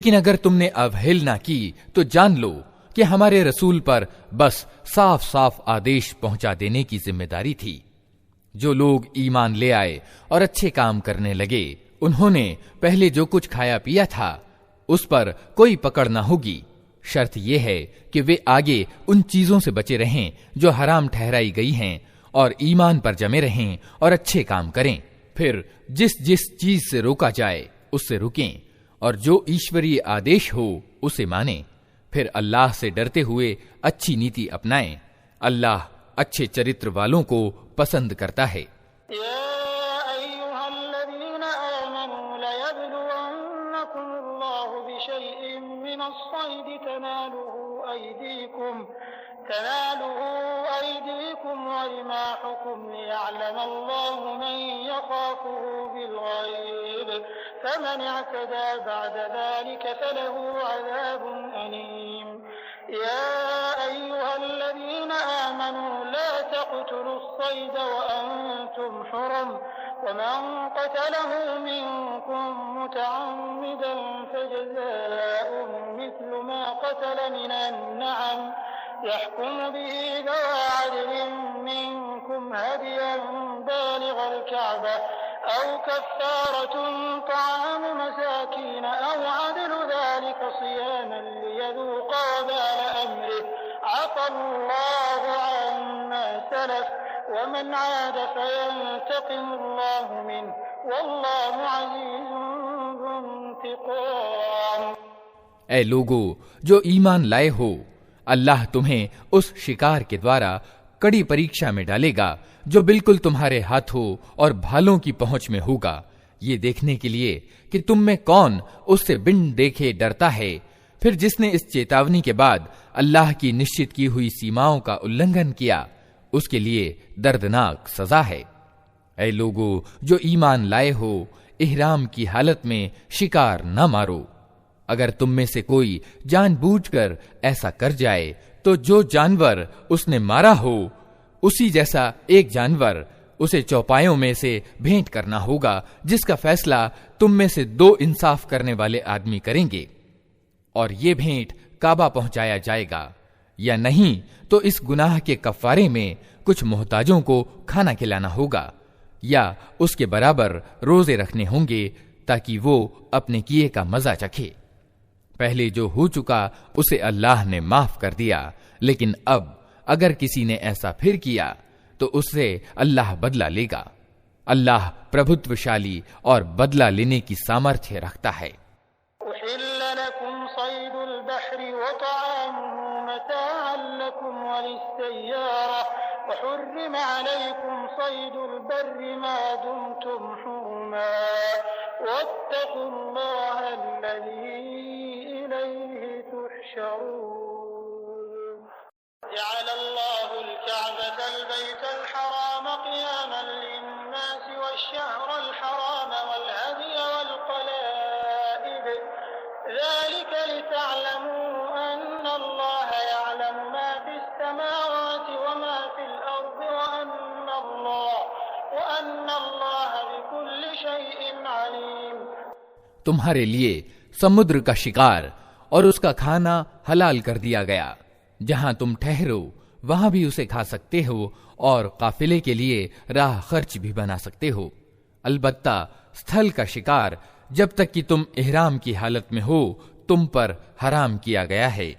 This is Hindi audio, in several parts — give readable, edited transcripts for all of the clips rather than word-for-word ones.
लेकिन अगर तुमने अवहेलना की तो जान लो कि हमारे रसूल पर बस साफ साफ आदेश पहुंचा देने की जिम्मेदारी थी। जो लोग ईमान ले आए और अच्छे काम करने लगे, उन्होंने पहले जो कुछ खाया पिया था उस पर कोई पकड़ न होगी। शर्त यह है कि वे आगे उन चीजों से बचे रहें जो हराम ठहराई गई हैं, और ईमान पर जमे रहें और अच्छे काम करें। फिर जिस जिस चीज से रोका जाए उससे रुकें, और जो ईश्वरीय आदेश हो उसे मानें। फिर अल्लाह से डरते हुए अच्छी नीति अपनाएं। अल्लाह अच्छे चरित्र वालों को पसंद करता है। ऐ लोगो जो ईमान लाए हो, अल्लाह तुम्हें उस शिकार के द्वारा कड़ी परीक्षा में डालेगा जो बिल्कुल तुम्हारे हाथों और भालों की पहुंच में होगा, ये देखने के लिए कि तुम में कौन उससे बिन देखे डरता है। फिर जिसने इस चेतावनी के बाद अल्लाह की निश्चित की हुई सीमाओं का उल्लंघन किया, उसके लिए दर्दनाक सजा है। ऐ लोगो जो ईमान लाए हो, इहराम की हालत में शिकार न मारो। अगर तुम में से कोई जानबूझकर ऐसा कर जाए तो जो जानवर उसने मारा हो उसी जैसा एक जानवर उसे चौपायों में से भेंट करना होगा, जिसका फैसला तुम में से 2 इंसाफ करने वाले आदमी करेंगे, और ये भेंट काबा पहुंचाया जाएगा। या नहीं तो इस गुनाह के कफारे में कुछ मोहताजों को खाना खिलाना होगा, या उसके बराबर रोजे रखने होंगे ताकि वो अपने किए का मजा चखे। पहले जो हो चुका उसे अल्लाह ने माफ कर दिया, लेकिन अब अगर किसी ने ऐसा फिर किया तो उससे अल्लाह बदला लेगा। अल्लाह प्रभुत्वशाली और बदला लेने की सामर्थ्य रखता है। तुम्हारे लिए समुद्र का शिकार और उसका खाना हलाल कर दिया गया। जहां तुम ठहरो वहां भी उसे खा सकते हो, और काफिले के लिए राह खर्च भी बना सकते हो। अलबत्ता स्थल का शिकार जब तक कि तुम इहराम की हालत में हो तुम पर हराम किया गया है।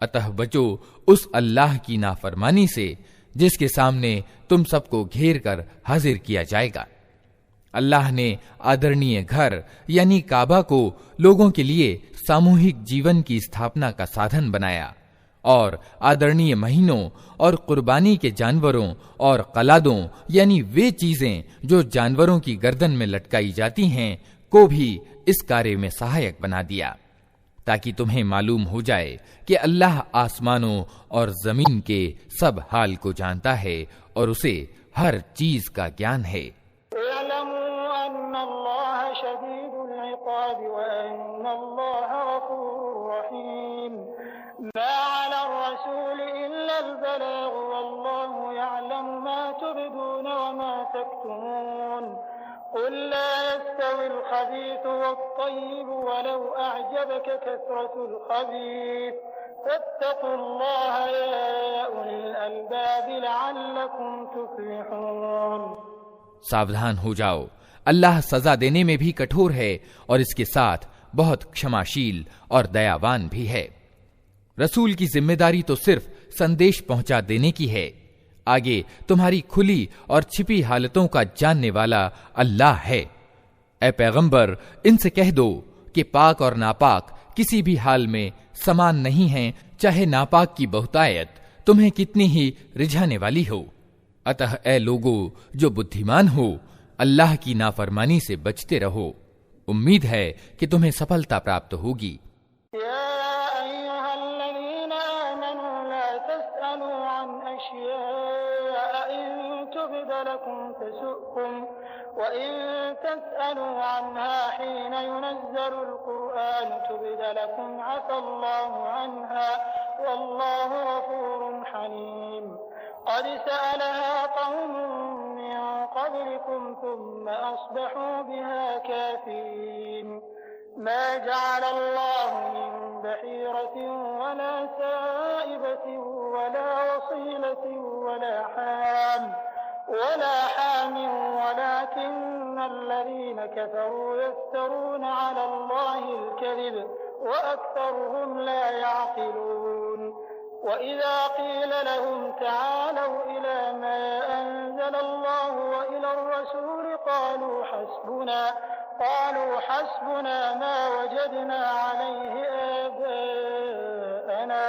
अतः बचो उस अल्लाह की नाफरमानी से जिसके सामने तुम सबको घेर कर हाजिर किया जाएगा। अल्लाह ने आदरणीय घर यानी काबा को लोगों के लिए सामूहिक जीवन की स्थापना का साधन बनाया, और आदरणीय महीनों और कुर्बानी के जानवरों और कलादों यानी वे चीजें जो जानवरों की गर्दन में लटकाई जाती हैं को भी इस कार्य में सहायक बना दिया, ताकि तुम्हें मालूम हो जाए कि अल्लाह आसमानों और जमीन के सब हाल को जानता है और उसे हर चीज का ज्ञान है। कुल ला यस्तविल खबीस वत्तय्यिब वलौ अअजबक कसरतुल खबीस वत्तकुल्लाह या उलिल अलबाब लअल्लकुम तुफ्लिहून। सावधान हो जाओ, अल्लाह सजा देने में भी कठोर है और इसके साथ बहुत क्षमाशील और दयावान भी है। रसूल की जिम्मेदारी तो सिर्फ संदेश पहुंचा देने की है, आगे तुम्हारी खुली और छिपी हालतों का जानने वाला अल्लाह है। ऐ पैगंबर, इनसे कह दो कि पाक और नापाक किसी भी हाल में समान नहीं हैं, चाहे नापाक की बहुतायत तुम्हें कितनी ही रिझाने वाली हो। अतः ऐ लोगो जो बुद्धिमान हो, अल्लाह की नाफरमानी से बचते रहो। उम्मीद है कि तुम्हें सफलता प्राप्त होगी। क़द सअलहा क़ौमुन मिन क़ब्लिकुम सुम्मा अस्बहू बिहा काफ़िरीन। मा जअलल्लाहु मिन बहीरतिन वला साइबतिन वला वसीलतिन वला हामिन वलाकिन्नल्लज़ीन कफ़रू यफ्तरून अलल्लाहिल कज़िब व अक्सरुहुम ला यअक़िलून। वइज़ा क़ील लहुम तआलौ इला मा अंज़लल्लाहु व इला रसूल क़ालू हस्बुना मा वजदना अलैहि आबाअना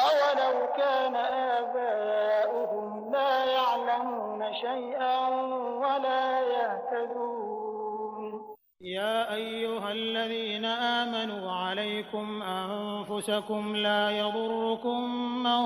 अवलौ कान आबाउहुम ला यअलमून शैअन वला यहतदून। या अय्युहल्लज़ीन आमनू अलैकुम अनफुसकुम ला यदुर्रुकुम मन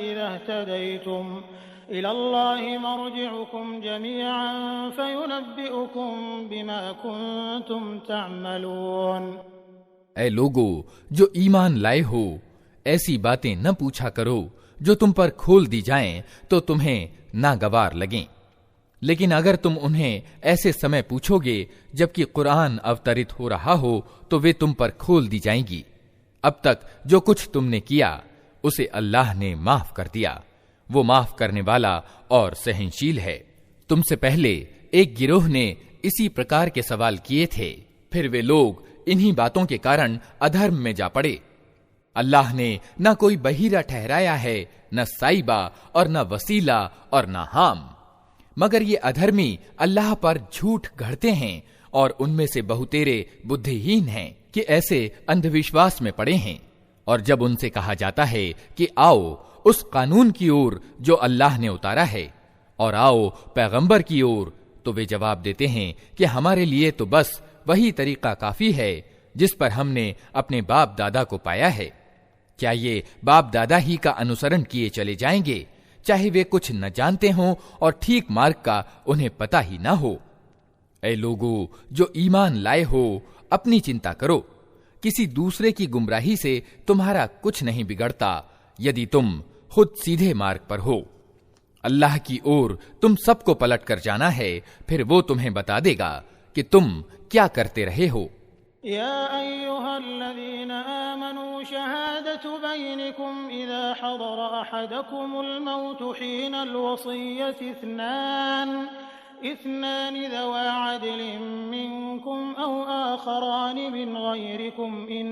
इज़ा इह्तदैतुम इलल्लाहि मर्जिउकुम जमीअन फयुनब्बिउकुम बिमा कुंतुम तअमलून। ऐ लोगो जो ईमान लाए हो, ऐसी बातें न पूछा करो जो तुम पर खोल दी जाएं तो तुम्हें नागवार लगें। लेकिन अगर तुम उन्हें ऐसे समय पूछोगे जबकि कुरान अवतरित हो रहा हो तो वे तुम पर खोल दी जाएंगी। अब तक जो कुछ तुमने किया उसे अल्लाह ने माफ कर दिया, वो माफ करने वाला और सहनशील है। तुमसे पहले एक गिरोह ने इसी प्रकार के सवाल किए थे, फिर वे लोग इन्हीं बातों के कारण अधर्म में जा पड़े। अल्लाह ने न कोई बहीरा ठहराया है, न साइबा और न वसीला और न हाम, मगर ये अधर्मी अल्लाह पर झूठ गढ़ते हैं और उनमें से बहुतेरे बुद्धिहीन हैं कि ऐसे अंधविश्वास में पड़े हैं। और जब उनसे कहा जाता है कि आओ उस कानून की ओर जो अल्लाह ने उतारा है और आओ पैगंबर की ओर, तो वे जवाब देते हैं कि हमारे लिए तो बस वही तरीका काफी है जिस पर हमने अपने बाप दादा को पाया है। क्या ये बाप दादा ही का अनुसरण किए चले जाएंगे, चाहे वे कुछ न जानते हों और ठीक मार्ग का उन्हें पता ही ना हो। ऐ लोगो जो ईमान लाए हो, अपनी चिंता करो, किसी दूसरे की गुमराही से तुम्हारा कुछ नहीं बिगड़ता यदि तुम खुद सीधे मार्ग पर हो। अल्लाह की ओर तुम सबको पलट कर जाना है, फिर वो तुम्हें बता देगा कि तुम क्या करते रहे हो। या अय्युहल्लज़ीना आमनू शहादतु बैनिकुम इज़ा हदर अहदकुमुल मौत हीनल वसिय्यति इस्नान ज़वा अदलिन मिनकुम औ आखरान मिन गैरिकुम इन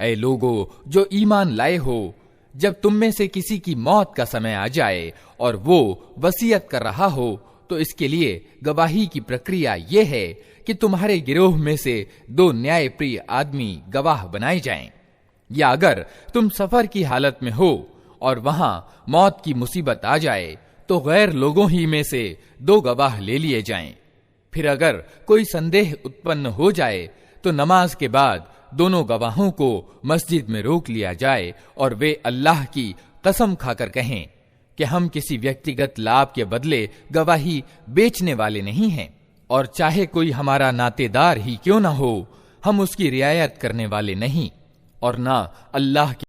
ऐ लोगो जो ईमान लाए हो, जब तुम में से किसी की मौत का समय आ जाए और वो वसीयत कर रहा हो तो इसके लिए गवाही की प्रक्रिया ये है कि तुम्हारे गिरोह में से दो न्यायप्रिय आदमी गवाह बनाए जाएं। या अगर तुम सफर की हालत में हो और वहां मौत की मुसीबत आ जाए तो गैर लोगों ही में से 2 गवाह ले लिए जाएं। फिर अगर कोई संदेह उत्पन्न हो जाए तो नमाज के बाद दोनों गवाहों को मस्जिद में रोक लिया जाए और वे अल्लाह की कसम खाकर कहें कि हम किसी व्यक्तिगत लाभ के बदले गवाही बेचने वाले नहीं हैं, और चाहे कोई हमारा नातेदार ही क्यों ना हो, हम उसकी रियायत करने वाले नहीं और ना अल्लाह